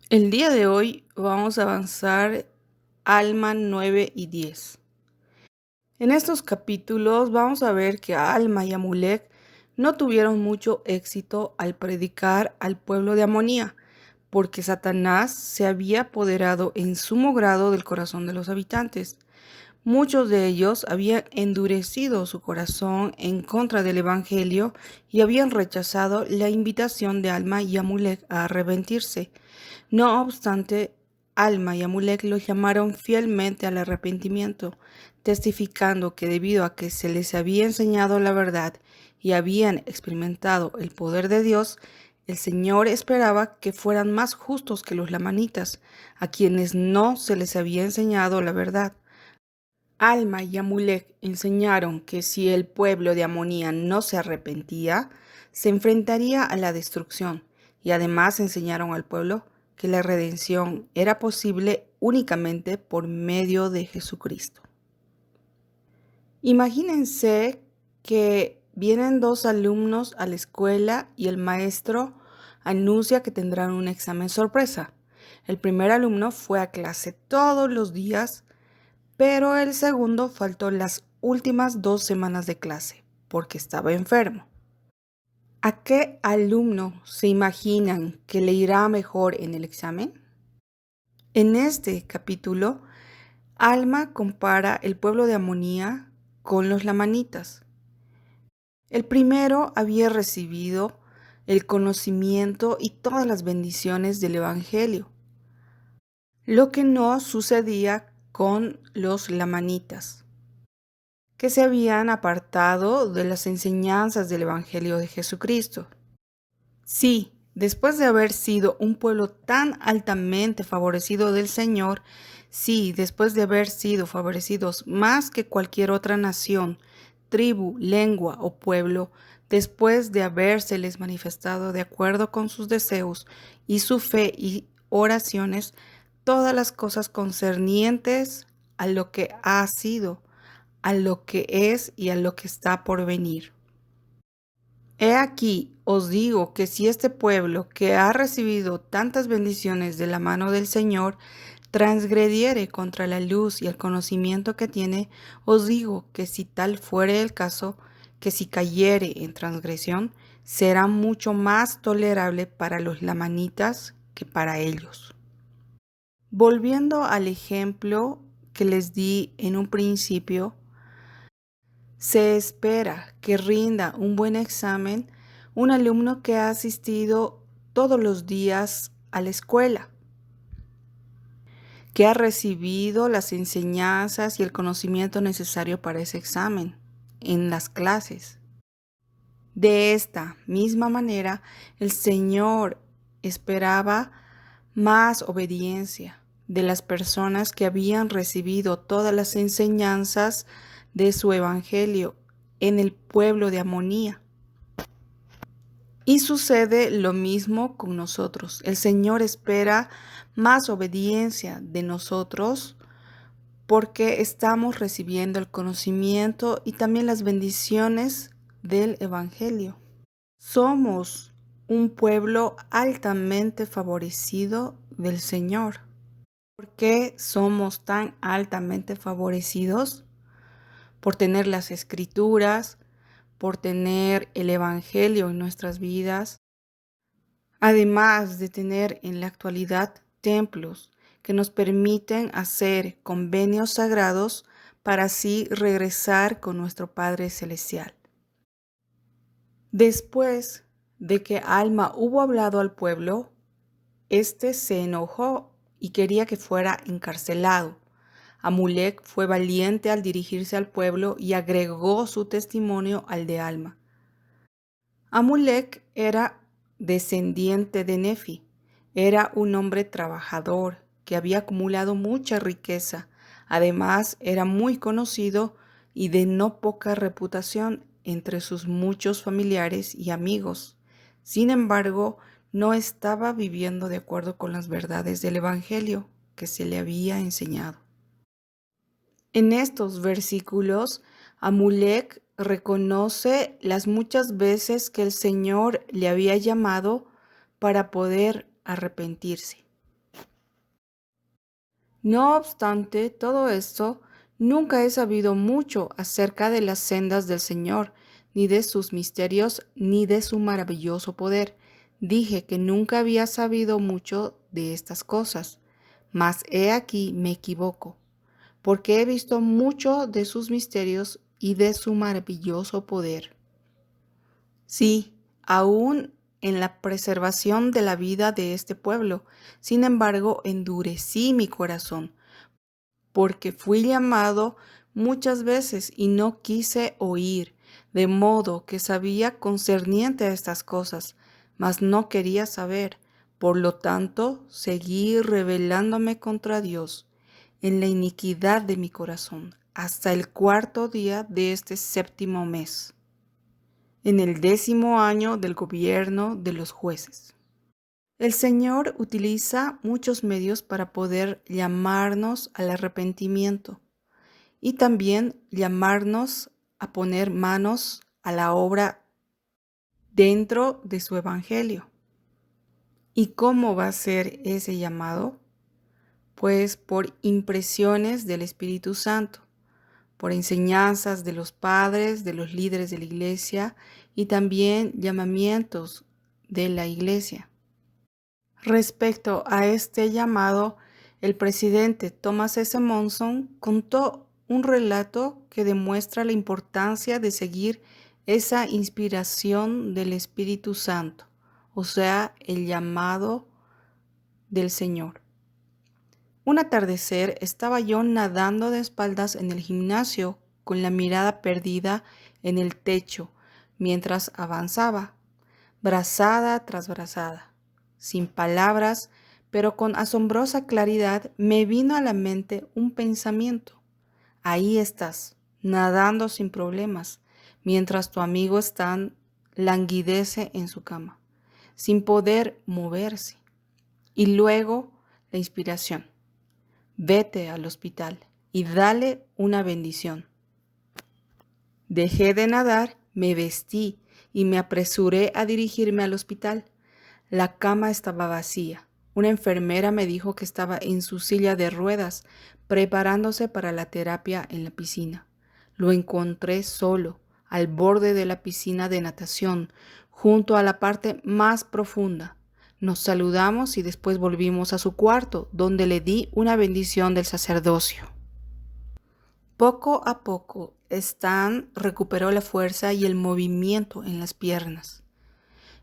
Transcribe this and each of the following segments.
El día de hoy vamos a avanzar Alma 9 y 10. En estos capítulos vamos a ver que Alma y Amulek no tuvieron mucho éxito al predicar al pueblo de Amonía, porque Satanás se había apoderado en sumo grado del corazón de los habitantes. Muchos de ellos habían endurecido su corazón en contra del Evangelio y habían rechazado la invitación de Alma y Amulek a arrepentirse. No obstante, Alma y Amulek los llamaron fielmente al arrepentimiento, testificando que debido a que se les había enseñado la verdad y habían experimentado el poder de Dios, el Señor esperaba que fueran más justos que los lamanitas, a quienes no se les había enseñado la verdad. Alma y Amulek enseñaron que si el pueblo de Amonía no se arrepentía, se enfrentaría a la destrucción, y además enseñaron al pueblo que la redención era posible únicamente por medio de Jesucristo. Imagínense que vienen dos alumnos a la escuela y el maestro anuncia que tendrán un examen sorpresa. El primer alumno fue a clase todos los días, pero el segundo faltó las últimas 2 semanas de clase porque estaba enfermo. ¿A qué alumno se imaginan que le irá mejor en el examen? En este capítulo, Alma compara el pueblo de Amonía con los lamanitas. El primero había recibido el conocimiento y todas las bendiciones del Evangelio, lo que no sucedía con los lamanitas, que se habían apartado de las enseñanzas del Evangelio de Jesucristo. Sí, después de haber sido un pueblo tan altamente favorecido del Señor, sí, después de haber sido favorecidos más que cualquier otra nación, tribu, lengua o pueblo, después de habérseles manifestado de acuerdo con sus deseos y su fe y oraciones, todas las cosas concernientes a lo que ha sido, a lo que es y a lo que está por venir. He aquí, os digo que si este pueblo que ha recibido tantas bendiciones de la mano del Señor, transgrediere contra la luz y el conocimiento que tiene, os digo que si tal fuere el caso, que si cayere en transgresión, será mucho más tolerable para los lamanitas que para ellos. Volviendo al ejemplo que les di en un principio, se espera que rinda un buen examen un alumno que ha asistido todos los días a la escuela, que ha recibido las enseñanzas y el conocimiento necesario para ese examen en las clases. De esta misma manera, el Señor esperaba más obediencia de las personas que habían recibido todas las enseñanzas de su evangelio en el pueblo de Amonía. Y sucede lo mismo con nosotros. El Señor espera más obediencia de nosotros porque estamos recibiendo el conocimiento y también las bendiciones del evangelio. Somos un pueblo altamente favorecido del Señor. ¿Por qué somos tan altamente favorecidos? Por tener las escrituras, por tener el Evangelio en nuestras vidas, además de tener en la actualidad templos que nos permiten hacer convenios sagrados para así regresar con nuestro Padre Celestial. Después de que Alma hubo hablado al pueblo, éste se enojó y quería que fuera encarcelado. Amulek fue valiente al dirigirse al pueblo y agregó su testimonio al de Alma. Amulek era descendiente de Nefi, era un hombre trabajador que había acumulado mucha riqueza. Además, era muy conocido y de no poca reputación entre sus muchos familiares y amigos. Sin embargo, no estaba viviendo de acuerdo con las verdades del Evangelio que se le había enseñado. En estos versículos, Amulek reconoce las muchas veces que el Señor le había llamado para poder arrepentirse. No obstante todo esto, nunca he sabido mucho acerca de las sendas del Señor, ni de sus misterios, ni de su maravilloso poder. Dije que nunca había sabido mucho de estas cosas, mas he aquí me equivoco, porque he visto mucho de sus misterios y de su maravilloso poder. Sí, aún en la preservación de la vida de este pueblo, sin embargo, endurecí mi corazón porque fui llamado muchas veces y no quise oír, de modo que sabía concerniente a estas cosas, mas no quería saber. Por lo tanto, seguí rebelándome contra Dios en la iniquidad de mi corazón, hasta el cuarto día de este séptimo mes, en el 10º año del gobierno de los jueces. El Señor utiliza muchos medios para poder llamarnos al arrepentimiento y también llamarnos a poner manos a la obra dentro de su evangelio. ¿Y cómo va a ser ese llamado? Pues por impresiones del Espíritu Santo, por enseñanzas de los padres, de los líderes de la iglesia y también llamamientos de la iglesia. Respecto a este llamado, el presidente Thomas S. Monson contó un relato que demuestra la importancia de seguir esa inspiración del Espíritu Santo, o sea, el llamado del Señor. Un atardecer estaba yo nadando de espaldas en el gimnasio con la mirada perdida en el techo mientras avanzaba, brazada tras brazada. Sin palabras, pero con asombrosa claridad, me vino a la mente un pensamiento. Ahí estás, nadando sin problemas, mientras tu amigo languidece en su cama, sin poder moverse. Y luego la inspiración. Vete al hospital y dale una bendición. Dejé de nadar, me vestí y me apresuré a dirigirme al hospital. La cama estaba vacía. Una enfermera me dijo que estaba en su silla de ruedas, preparándose para la terapia en la piscina. Lo encontré solo, al borde de la piscina de natación, junto a la parte más profunda. Nos saludamos y después volvimos a su cuarto, donde le di una bendición del sacerdocio. Poco a poco, Stan recuperó la fuerza y el movimiento en las piernas.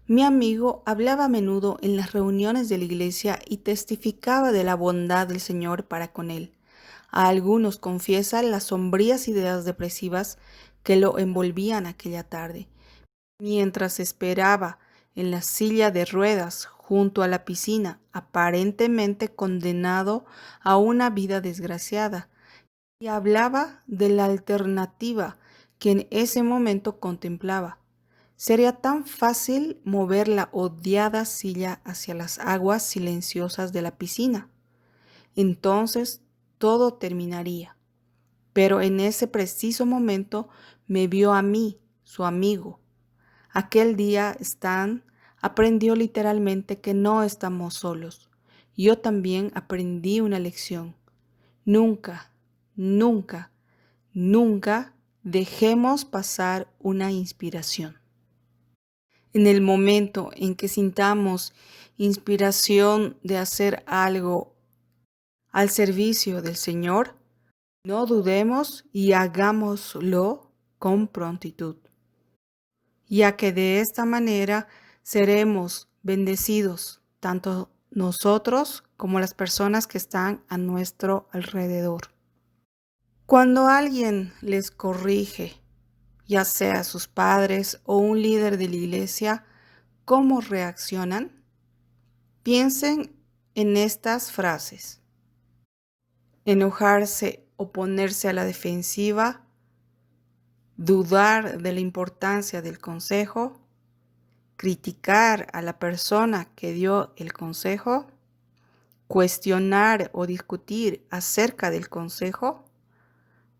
Mi amigo hablaba a menudo en las reuniones de la iglesia y testificaba de la bondad del Señor para con él. A algunos confiesa las sombrías ideas depresivas que lo envolvían aquella tarde, mientras esperaba en la silla de ruedas junto a la piscina, aparentemente condenado a una vida desgraciada, y hablaba de la alternativa que en ese momento contemplaba. Sería tan fácil mover la odiada silla hacia las aguas silenciosas de la piscina. Entonces todo terminaría. Pero en ese preciso momento me vio a mí, su amigo. Aquel día Stan aprendió literalmente que no estamos solos. Yo también aprendí una lección. Nunca, nunca, nunca dejemos pasar una inspiración. En el momento en que sintamos inspiración de hacer algo al servicio del Señor, no dudemos y hagámoslo con prontitud, ya que de esta manera seremos bendecidos, tanto nosotros como las personas que están a nuestro alrededor. Cuando alguien les corrige, ya sea sus padres o un líder de la iglesia, ¿cómo reaccionan? Piensen en estas frases: enojarse o ponerse a la defensiva, dudar de la importancia del consejo, criticar a la persona que dio el consejo, cuestionar o discutir acerca del consejo,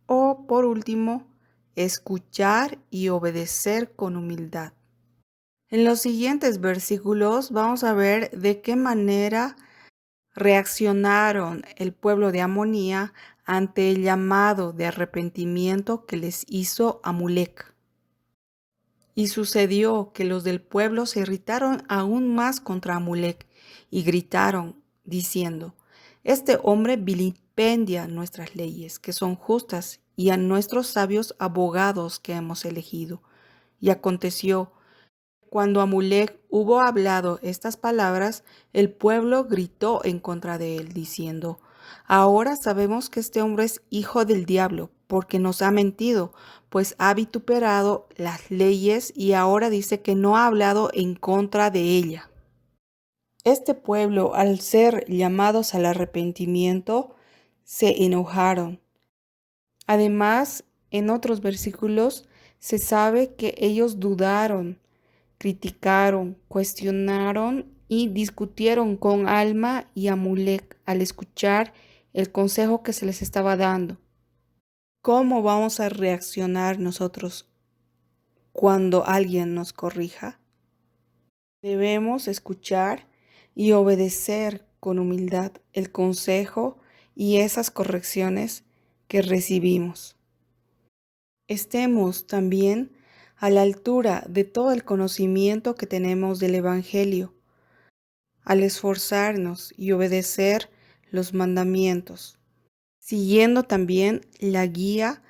o por último, escuchar y obedecer con humildad. En los siguientes versículos vamos a ver de qué manera reaccionaron el pueblo de Amonía ante el llamado de arrepentimiento que les hizo Amulec. Y sucedió que los del pueblo se irritaron aún más contra Amulec y gritaron, diciendo: Este hombre vilipendia nuestras leyes, que son justas, y a nuestros sabios abogados que hemos elegido. Y aconteció, cuando Amulec hubo hablado estas palabras, el pueblo gritó en contra de él, diciendo: Ahora sabemos que este hombre es hijo del diablo, porque nos ha mentido, pues ha vituperado las leyes y ahora dice que no ha hablado en contra de ella. Este pueblo, al ser llamados al arrepentimiento, se enojaron. Además, en otros versículos se sabe que ellos dudaron, criticaron, cuestionaron y discutieron con Alma y Amulec al escuchar el consejo que se les estaba dando. ¿Cómo vamos a reaccionar nosotros cuando alguien nos corrija? Debemos escuchar y obedecer con humildad el consejo y esas correcciones que recibimos. Estemos también a la altura de todo el conocimiento que tenemos del Evangelio, al esforzarnos y obedecer los mandamientos, siguiendo también la guía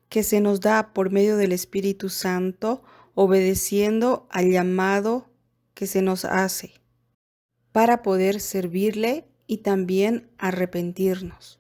que se nos da por medio del Espíritu Santo, obedeciendo al llamado que se nos hace, para poder servirle y también arrepentirnos.